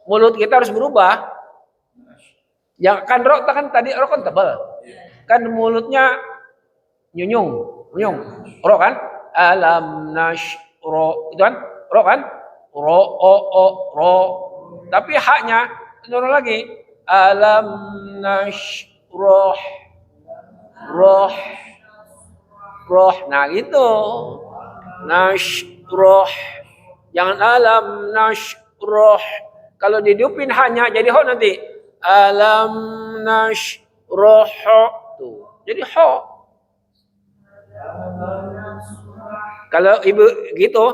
mulut kita harus berubah. Ya kan ro kan tadi ro kan tebal. Kan mulutnya nyunyung, nyung. Ro kan? Alam nashro itu kan? Ro kan? Ro ro. Tapi haknya turun lagi. Alam nashroh roh roh. Nah gitu. Nashroh. Jangan alam nashroh. Kalau didupin hanya jadi ho nanti. Alam nashroh tuh. Jadi ho. Kalau ibu gitu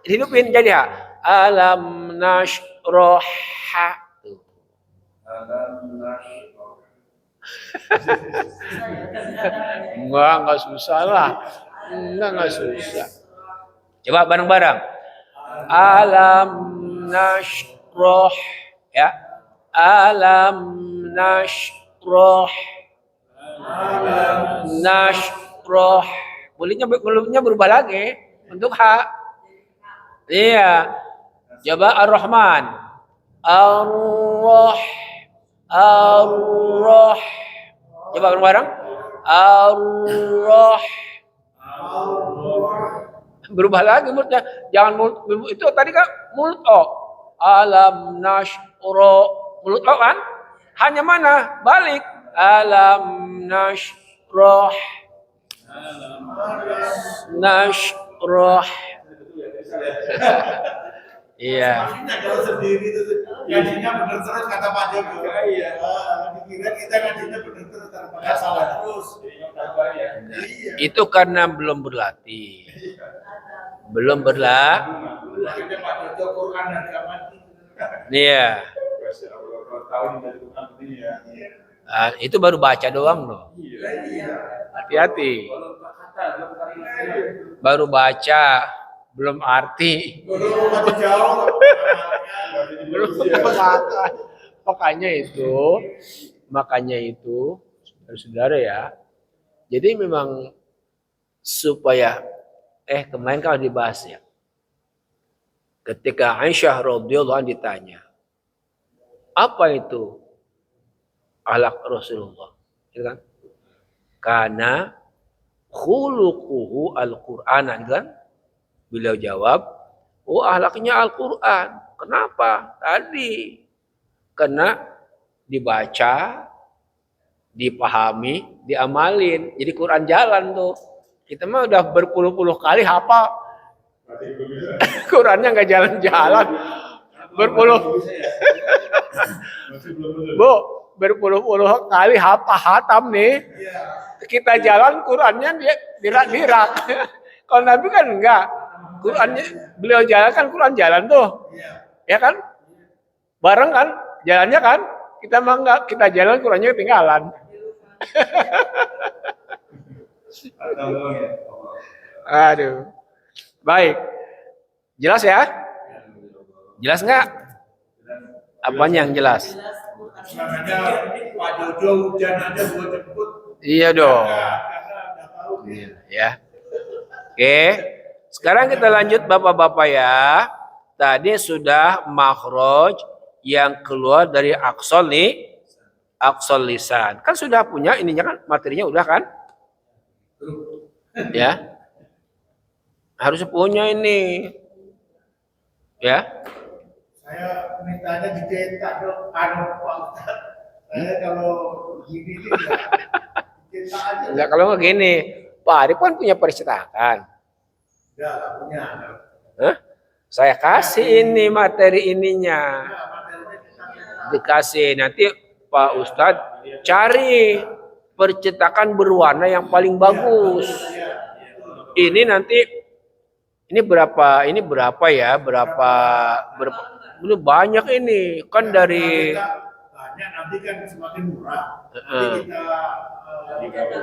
hidupin jadi ha. Alam nashroh tuh. Enggak susah lah. Enggak susah. Coba bareng-bareng. Alam nashroh ya. Alam nashroh. Nashroh. Mulutnya berubah lagi untuk ha. Iya. Coba Ar-Rahman. Ar-Roh. Ar-Roh. Coba bareng-bareng. Ar-Roh. Berubah lagi mulutnya. Jangan mulut itu tadi kan mulut o. Alam nashro. Mulut o kan? Hanya mana? Balik. Alam nashroh. Nashroh. Iya. Sendiri itu gajinya benar terus kata Pak Joko. Iya. Dikira kita gajinya benar terus nggak salah terus. Itu karena belum berlatih. Belum berlatih. Pak Joko Quran dan mati. Iya. Nah, itu baru baca doang loh. Hati-hati. Baru baca, belum arti. Makanya itu, saudara ya. Jadi memang supaya kemarin kalau dibahas ya. Ketika Aisyah radhiyallahu anha ditanya, apa itu akhlak Rasulullah? Gitu kan? Karena khuluquhu al-Qur'an, kan? Beliau jawab, akhlaknya Al-Qur'an. Kenapa? Tadi karena dibaca, dipahami, diamalin. Jadi Quran jalan tuh. Kita mah udah berpuluh-puluh kali hafal. Qurannya nggak jalan-jalan. Berpuluh-puluh kali hatam nih. Kita jalan Qurannya dia dirak-dirak. Kalau Nabi kan enggak. Qurannya beliau jalan kan Quran jalan tuh. Ya kan? Bareng kan? Jalannya kan? Kita mah enggak, kita jalan Qurannya ketinggalan. Aduh. Baik. Jelas ya? Jelas enggak? Apanya yang jelas? Pak Jojo hujan aja buat jemput. Iya dong. Ya. Oke. Sekarang kita lanjut Bapak-bapak ya. Tadi sudah makhraj yang keluar dari aqsal nih. Aqsal lisan. Kan sudah punya ininya kan, materinya udah kan? Ya. Harus punya ini. Ya. Saya mintanya dicetak dong, Pak Ustaz. Saya kalau gini nih dicetak aja. Enggak, kalau nggak gini, Pak Arif kan punya percetakan. Enggak punya. Hah? Saya kasih ini materi ininya. Dikasih nanti Pak Ustadz cari percetakan berwarna yang paling bagus. Ini nanti ini berapa ya? Berapa ini banyak ini kan dari banyak nanti kan semakin murah. Nanti kita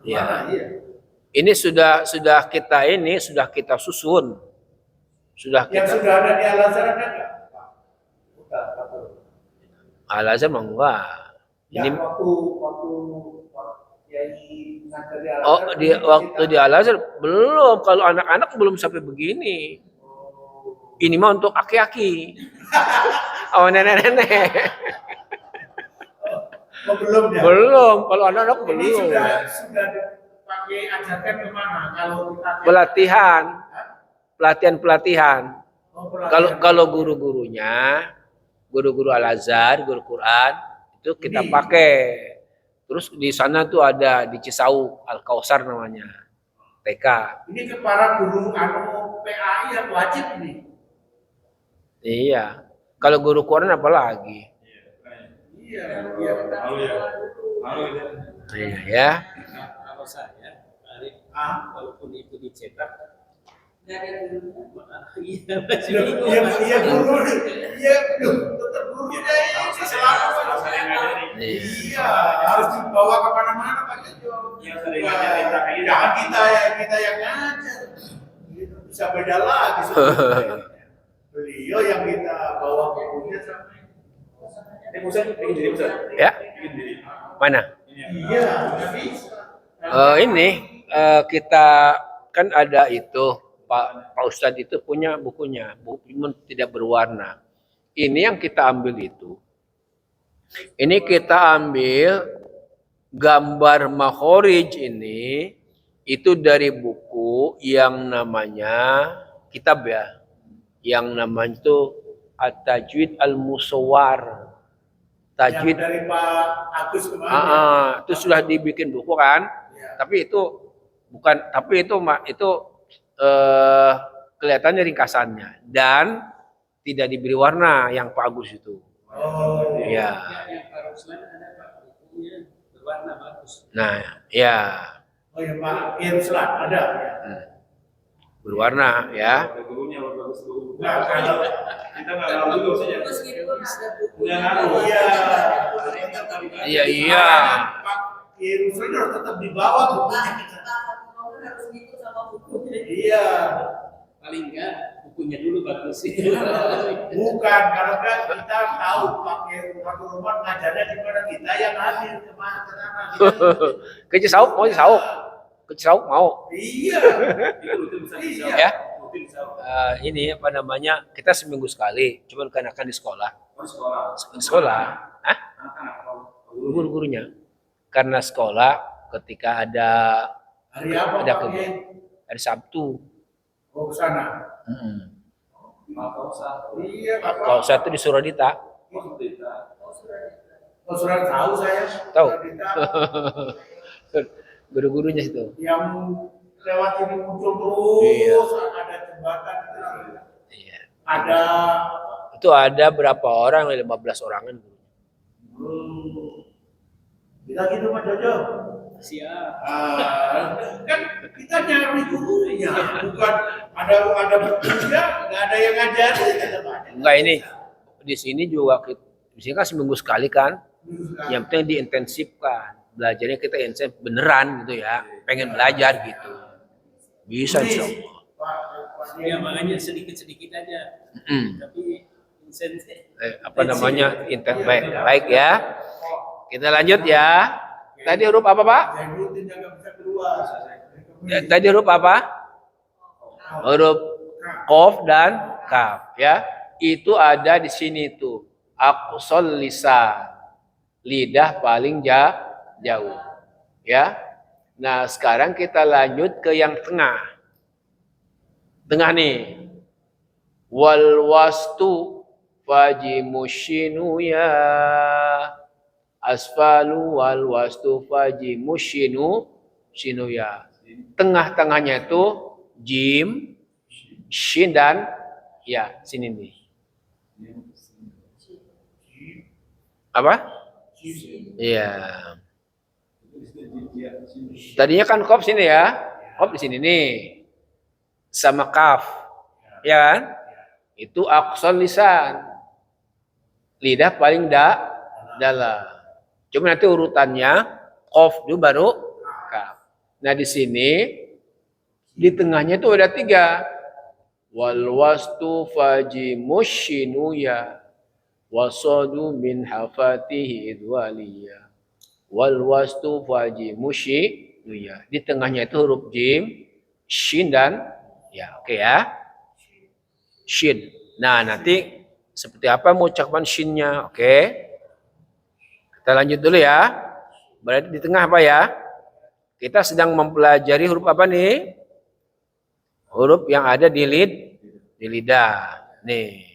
ya. Ini sudah kita susun. Sudah ada di Al-Azhar ada enggak? Al-Azhar mah enggak. Ini waktu waktu di Al-Azhar belum, kalau anak-anak belum sampai begini. Ini mah untuk aki-aki. Oh, nenek-nenek. Oh, belum ya? Belum, kalau anak-anak Ini belum. sudah dipakai ajarkan kemana? Kalau kita Pelatihan, pelatihan. Oh, Kalau guru-gurunya, guru-guru Al-Azhar, guru Quran, itu kita pakai. Terus di sana tuh ada di Cisauk, Al-Kausar namanya. TK. ini ke para guru PAI yang wajib ini. Iya. Kalau guru Quran apalagi? Iya, iya. Iya ya. Kalau saya, walaupun itu dicetak, Nggak ada dulu. iya masih Iya, bingung. iya guru, iya tetap gurunya ini selama iya harus dibawa kemana-mana Pak Jojo. Yang sering ngajarin kita ini. Jangan kita yang ngajar, gitu. Bisa beda lagi sebenarnya. Beliau yang kita bawa bukunya sampai. Pusat bikin diri pusat. Ya. Bikin diri. Mana? Iya, nggak bisa. Ini kita kan ada itu Pak Ustadz itu punya bukunya, buku tidak berwarna. Ini yang kita ambil itu. Ini kita ambil gambar makhrij ini itu dari buku yang namanya kitab ya, yang namanya itu At-Tajwid Al-Musawwar. Tajwid Yang dari Pak Agus kemarin. itu sudah dibikin buku kan? Ya. Tapi itu bukan, tapi itu kelihatannya ringkasannya dan tidak diberi warna yang Pak Agus itu. Oh, Ya. Yang Pak Ruslan ada Pak bukunya berwarna bagus. Nah, ya oh ya Pak Iruslan ada. Ya. berwarna ya. Ada gurunya bagus guru. Nah, kalau Kita nggak tahu dulu saja. Meskipun ada buku. Nggak ngaruh. iya, Iya iya. Pak Iruslan harus tetap dibawa bukunya. Harus ngikut sama bukunya. Iya, Paling enggak bukunya dulu bagus sih. bukan kalau kan kita tahu Pak Roman ngajarnya gimana kita yang hadir kemana ke sana. Ke Cisauk mau Cisauk. Ke Cisauk mau. Iya, Itu rutin bisa bisa. Ya. Rutin bisa. Ini apa namanya? Kita seminggu sekali. Cuman karena kan di sekolah. Harus sekolah. Di sekolah. Hah? Anak-anak kalau Guru-gurunya. Karena sekolah ketika ada hari apa ada Pak? hari Sabtu. Oh, ke sana. nggak tahu sah. Iya, Pak. Kalau saya itu di Suradita. Oh, kita. Oh, sudah tahu saya. Tahu. Kita Guru-gurunya itu. yang lewat ini muncul terus, Iya. ada jembatan itu. Iya. Ada Itu ada berapa orang? 15 orangan. kita gitu Mas Jojo. Siap. Kan kita nyari gurunya, bukan ada berkuliah, nggak ada yang ngajarin. Enggak ini. Di sini juga di sini kan seminggu sekali kan. Yang penting diintensifkan. Belajarnya kita intensif beneran gitu ya. Pengen belajar gitu. Bisa insyaallah. Ya makanya sedikit-sedikit aja. Tapi insentif. Apa namanya? Baik ya. Kita lanjut ya. Tadi huruf apa, Pak? Zainuddin yang nggak bisa keluar. Tadi huruf apa? Huruf Qaf dan Kaf ya. Itu ada di sini tuh. Aqsal lisan. Lidah paling jauh. Ya. Nah, sekarang kita lanjut ke yang tengah. Tengah nih. Wal wastu fajimushinu ya. Asfalu wal wastu fajimushinu shinu ya. Tengah-tengahnya itu jim, shin dan ya, sini nih. Apa? Iya. Tadinya kan qaf sini ya. Qaf di sini nih. Sama kaf. Ya kan? Itu aqsal lisan. Lidah paling dalam. Cuma nanti urutannya qaf dulu baru kaf. Nah di sini di tengahnya itu ada 3. Wal wastu fajimushinu ya. Wasadu min hafatihi idwaliya. Wal wastu fajimushinu ya. Di tengahnya itu huruf jim, shin dan ya. Oke ya. Shin. Nah, nanti seperti apa mengucapkan shinnya? Oke. Kita lanjut dulu ya. Berarti di tengah apa ya? Kita sedang mempelajari huruf apa nih? Huruf yang ada di lidah. Nih.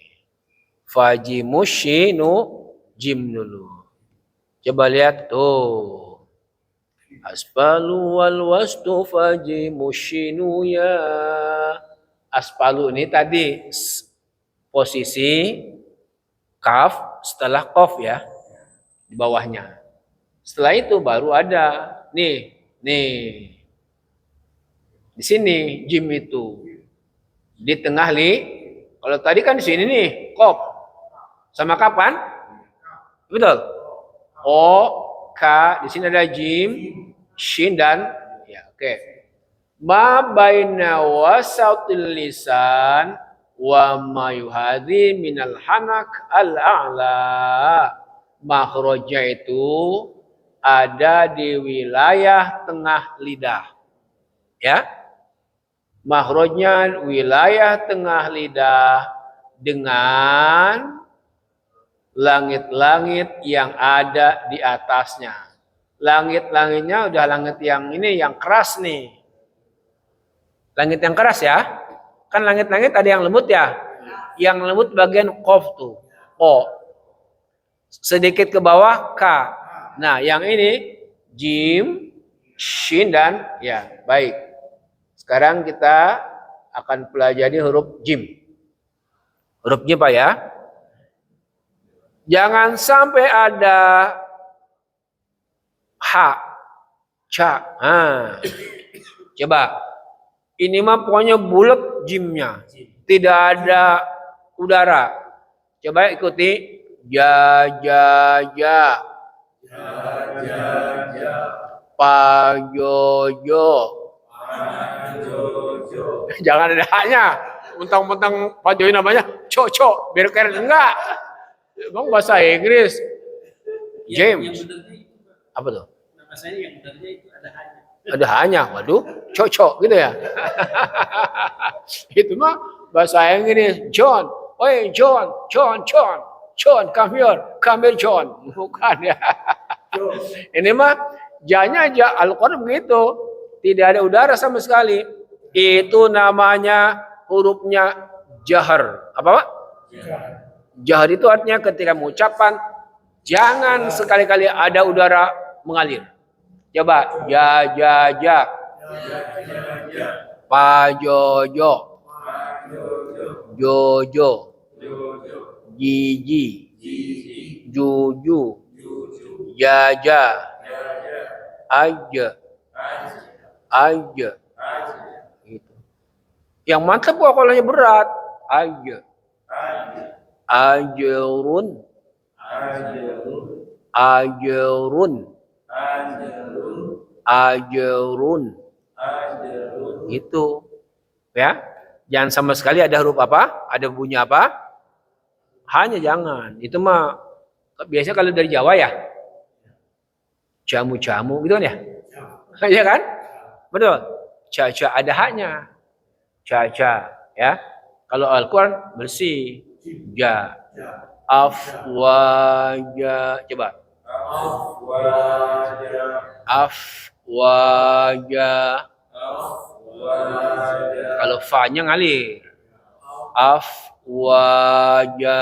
Fajimushinu jim dulu. Coba lihat tuh. Aspalu wal wastu fajimushinu ya. Aspalu ini tadi posisi kaf setelah kof ya. Di bawahnya. Setelah itu baru ada nih. Di sini jim itu. Di tengah kalau tadi kan di sini nih kof. Sama kapan? Betul. O, K, di sini ada jim, shin dan ya, oke. Ma baina wasautil lisan wa ma yuhadhi minal hanak al-a'la. Makhrajnya itu ada di wilayah tengah lidah. Ya. Makhrajnya wilayah tengah lidah dengan langit-langit yang ada di atasnya. Langit-langitnya udah langit yang ini, yang keras nih. Langit yang keras ya. Kan langit-langit ada yang lembut ya. Yang lembut bagian qaf tuh. O. Sedikit ke bawah K. Nah, yang ini jim, shin dan ya, baik. Sekarang kita akan pelajari huruf jim. Huruf jim Pak ya. Jangan sampai ada ha, ca. Coba. Ini mah pokoknya bulat jimnya. Tidak ada udara. Coba ikuti. Ja, ja, ja. Pa, jo, jo. Jangan ada haknya. Mentang-mentang Pak Joy namanya cocok. Biar keren. Enggak. Emang bahasa Inggris. James. Yang benernya itu, Pak. Apa tuh? Nama saya yang benernya itu ada hanya. Ada hanya. Waduh, cocok gitu ya. Itu mah bahasa Inggris. John. Oi, John, come here, John. Bukan ya. Ini mah janya aja Al-Quran begitu. Tidak ada udara sama sekali. Itu namanya hurufnya jahar. Apa Pak? Jahar itu artinya ketika mengucapkan jangan sekali-kali ada udara mengalir. Coba ja ja ja. Pa jo jo. Jo jo. Ji ji. Ju ju. Ja ja. Aja. Aja. Gitu. Yang mantap pokoknya berat. Aja. Ajrun. Ajrun. Ajrun. Itu. Ya. Jangan sama sekali ada huruf apa? Ada bunyi apa? Hanya jangan. Itu mah biasanya kalau dari Jawa ya. Jamu-jamu gitu kan ya? Iya kan? Betul. Caca ada haknya. Caca ya. Kalau Al-Quran bersih. Ja. Afwaja. Coba. Afwaja. Kalau fa-nya ngalir. Afwaja.